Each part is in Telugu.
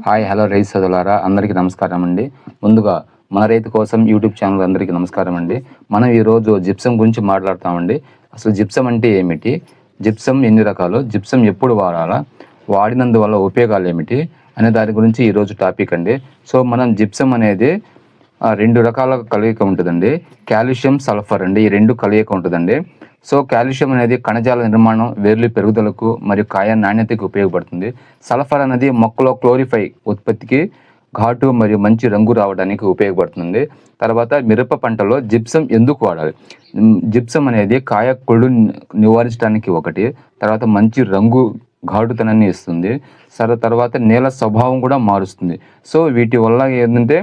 హాయ్ హలో రైతు సోదరులారా, అందరికీ నమస్కారం అండి. ముందుగా మన రైతు కోసం యూట్యూబ్ ఛానల్ అందరికీ నమస్కారం అండి. మనం ఈరోజు జిప్సం గురించి మాట్లాడతామండి. అసలు జిప్సం అంటే ఏమిటి, జిప్సం ఎన్ని రకాలు, జిప్సం ఎప్పుడు వాడాలా, వాడినందువల్ల ఉపయోగాలు ఏమిటి అనే దాని గురించి ఈరోజు టాపిక్ అండి. సో మనం జిప్సం అనేది రెండు రకాల కలయిక ఉంటుందండి. కాల్షియం, సల్ఫర్ అండి, ఈ రెండు కలయిక ఉంటుందండి. సో కాల్షియం అనేది కణజాల నిర్మాణం, వేర్లు పెరుగుదలకు మరియు కాయ నాణ్యతకి ఉపయోగపడుతుంది. సల్ఫర్ అనేది మొక్కలో క్లోరిఫై ఉత్పత్తికి, ఘాటు మరియు మంచి రంగు రావడానికి ఉపయోగపడుతుంది. తర్వాత మిరప పంటలో జిప్సం ఎందుకు వాడాలి? జిప్సం అనేది కాయ కుళ్ళు నివారించడానికి ఒకటి, తర్వాత మంచి రంగు ఘాటుతనాన్ని ఇస్తుంది, తర్వాత నేల స్వభావం కూడా మారుస్తుంది. సో వీటి వల్ల ఏంటంటే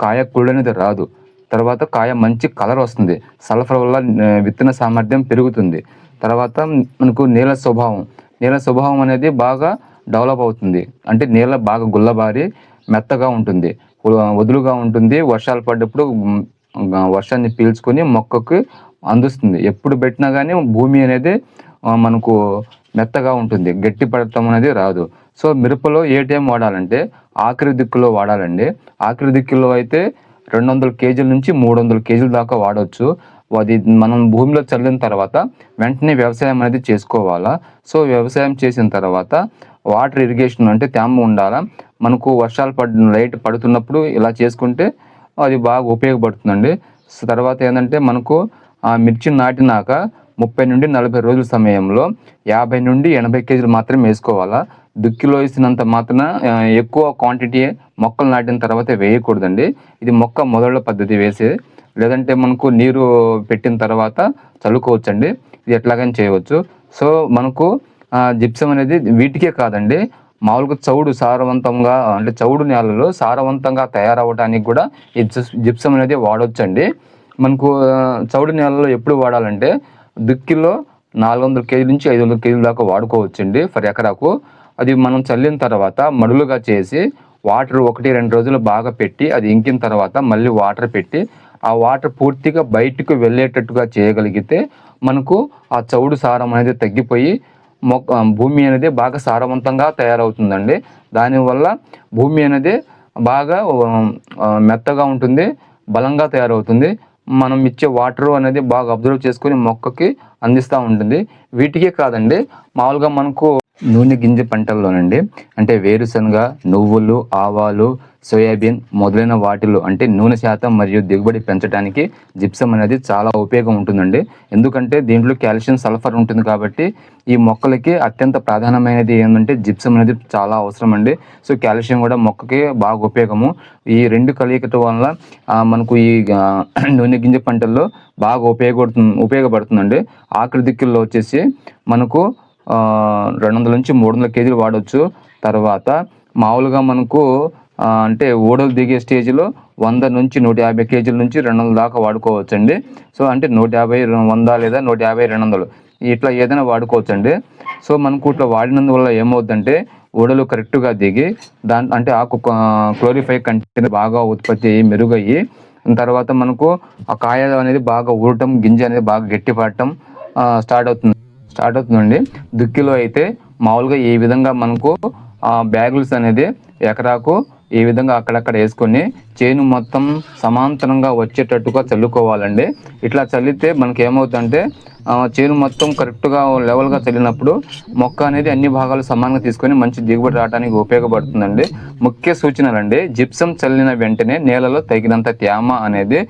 కాయ కుళ్ళు అనేది రాదు, తర్వాత కాయ మంచి కలర్ వస్తుంది, సల్ఫర్ వల్ల విత్తన సామర్థ్యం పెరుగుతుంది. తర్వాత మనకు నేల స్వభావం అనేది బాగా డెవలప్ అవుతుంది. అంటే నేల బాగా గుల్లబారి మెత్తగా ఉంటుంది, వదులుగా ఉంటుంది. వర్షాలు పడ్డప్పుడు వర్షాన్ని పీల్చుకొని మొక్కకు అందిస్తుంది. ఎప్పుడు పెట్టినా కానీ భూమి అనేది మనకు మెత్తగా ఉంటుంది, గట్టి పడటం అనేది రాదు. సో మిరపలో ఏ టైం వాడాలంటే ఆఖరి దిక్కులో వాడాలండి. ఆఖరి దిక్కులో అయితే 200 కేజీల నుంచి 300 కేజీల దాకా వాడవచ్చు. అది మనం భూమిలో చల్లిన తర్వాత వెంటనే వ్యవసాయం అనేది చేసుకోవాలా. సో వ్యవసాయం చేసిన తర్వాత వాటర్ ఇరిగేషన్ అంటే తేమ ఉండాలా. మనకు వర్షాలు లైట్ పడుతున్నప్పుడు ఇలా చేసుకుంటే అది బాగా ఉపయోగపడుతుందండి. తర్వాత ఏంటంటే మనకు మిర్చి నాటినాక 30 నుండి 40 రోజుల సమయంలో 50 నుండి 80 కేజీలు మాత్రమే వేసుకోవాలా. దుక్కిలో వేసినంత మాత్రాన ఎక్కువ క్వాంటిటీ మొక్కలు నాటిన తర్వాత వేయకూడదండి. ఇది మొక్క మొదళ్ళ పద్ధతి వేసి, లేదంటే మనకు నీరు పెట్టిన తర్వాత చల్లుకోవచ్చండి. ఇది ఎట్లాగైనా చేయవచ్చు. సో మనకు జిప్సం అనేది వీటికే కాదండి, మామూలుగా సారవంతంగా అంటే చౌడు నేలలో సారవంతంగా తయారవడానికి కూడా ఈ జిప్సం అనేది వాడవచ్చండి. మనకు చౌడు నేలలో ఎప్పుడు వాడాలంటే దుక్కిలో 400 కేజీల నుంచి 500 కేజీల దాకా వాడుకోవచ్చండి ఫర్ ఎకరాకు. అది మనం చల్లిన తర్వాత మడులుగా చేసి వాటర్ 1-2 రోజులు బాగా పెట్టి అది ఇంకిన తర్వాత మళ్ళీ వాటర్ పెట్టి ఆ వాటర్ పూర్తిగా బయటకు వెళ్ళేటట్టుగా చేయగలిగితే మనకు ఆ చౌడు సారం అనేది తగ్గిపోయి భూమి అనేది బాగా సారవంతంగా తయారవుతుందండి. దానివల్ల భూమి అనేది బాగా మెత్తగా ఉంటుంది, బలంగా తయారవుతుంది. మనం ఇచ్చే వాటర్ అనేది బాగా అబ్జర్వ్ చేసుకొని మొక్కకి అందిస్తూ ఉంటుంది. వీటికే కాదండి, మామూలుగా మనకు నూనె గింజ పంటల్లోనండి, అంటే వేరుశనగ, నువ్వులు, ఆవాలు, సోయాబీన్ మొదలైన వాటిలో అంటే నూనె శాతం మరియు దిగుబడి పెంచడానికి జిప్సం అనేది చాలా ఉపయోగం ఉంటుందండి. ఎందుకంటే దీంట్లో కాల్షియం, సల్ఫర్ ఉంటుంది కాబట్టి ఈ మొక్కలకి అత్యంత ప్రధానమైనది ఏంటంటే జిప్సం అనేది చాలా అవసరం అండి. సో కాల్షియం కూడా మొక్కకి బాగా ఉపయోగము. ఈ రెండు కలయికట వల్ల మనకు ఈ నూనె గింజ పంటల్లో బాగా ఉపయోగపడుతుందండి. ఆఖరి దిక్కుల్లో వచ్చేసి మనకు 200 నుంచి 300 కేజీలు వాడవచ్చు. తర్వాత మామూలుగా మనకు అంటే ఊడలు దిగే స్టేజ్లో 100 నుంచి 150 కేజీల నుంచి 200 దాకా వాడుకోవచ్చండి. సో అంటే 150, 100 లేదా 150, 200 ఇట్లా ఏదైనా వాడుకోవచ్చండి. సో మనకు ఇట్లా వాడినందువల్ల ఏమవుతుందంటే ఊడలు కరెక్ట్గా దిగి అంటే ఆకు క్లోరిఫై కంటెంట్ బాగా ఉత్పత్తి అయ్యి మెరుగయ్యి తర్వాత మనకు ఆ కాయ అనేది బాగా ఊడటం, గింజ అనేది బాగా గట్టిపడటం స్టార్ట్ అవుతుందండి. దుక్కిలో అయితే మామూలుగా ఈ విధంగా మనకు బ్యాగుల్స్ అనేది ఎకరాకు ఈ విధంగా అక్కడక్కడ వేసుకొని చేను మొత్తం సమాంతరంగా వచ్చేటట్టుగా చల్లుకోవాలండి. ఇట్లా చల్లితే మనకి ఏమవుతుందంటే చేను మొత్తం కరెక్ట్గా లెవెల్గా చల్లినప్పుడు మొక్క అనేది అన్ని భాగాలు సమానంగా తీసుకొని మంచి దిగుబడి రావడానికి ఉపయోగపడుతుందండి. ముఖ్య సూచనలండి, జిప్సం చల్లిన వెంటనే నేలలో తగినంత తేమ అనేది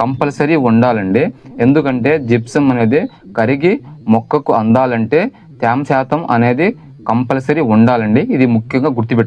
కంపల్సరీ ఉండాలండి. ఎందుకంటే జిప్సం అనేది కరిగి మొక్కకు అందాలంటే తేమ శాతం అనేది కంపల్సరీ ఉండాలండి. ఇది ముఖ్యంగా గుర్తుపెట్టు.